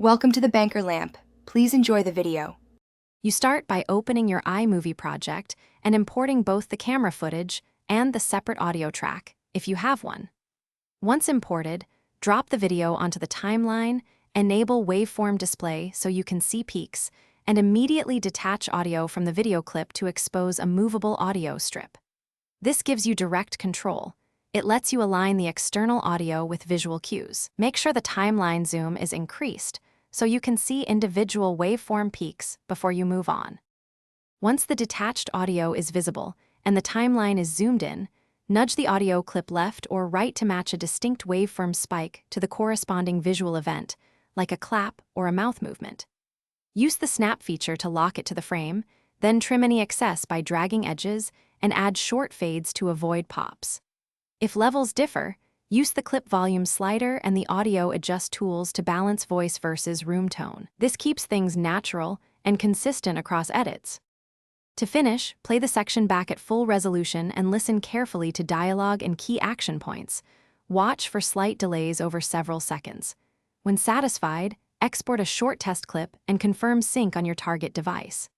Welcome to the Banker Lamp. Please enjoy the video. You start by opening your iMovie project and importing both the camera footage and the separate audio track, if you have one. Once imported, drop the video onto the timeline, enable waveform display so you can see peaks, and immediately detach audio from the video clip to expose a movable audio strip. This gives you direct control. It lets you align the external audio with visual cues. Make sure the timeline zoom is increased so you can see individual waveform peaks before you move on. Once the detached audio is visible and the timeline is zoomed in, nudge the audio clip left or right to match a distinct waveform spike to the corresponding visual event, like a clap or a mouth movement. Use the snap feature to lock it to the frame, then trim any excess by dragging edges and add short fades to avoid pops. If levels differ, use the clip volume slider and the audio adjust tools to balance voice versus room tone. This keeps things natural and consistent across edits. To finish, play the section back at full resolution and listen carefully to dialogue and key action points. Watch for slight delays over several seconds. When satisfied, export a short test clip and confirm sync on your target device.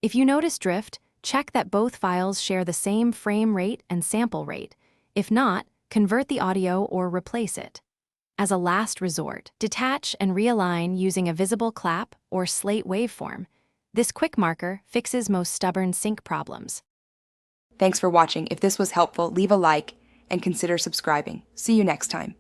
If you notice drift, check that both files share the same frame rate and sample rate. If not, convert the audio or replace it. As a last resort, detach and realign using a visible clap or slate waveform. This quick marker fixes most stubborn sync problems. Thanks for watching. If this was helpful, leave a like and consider subscribing. See you next time.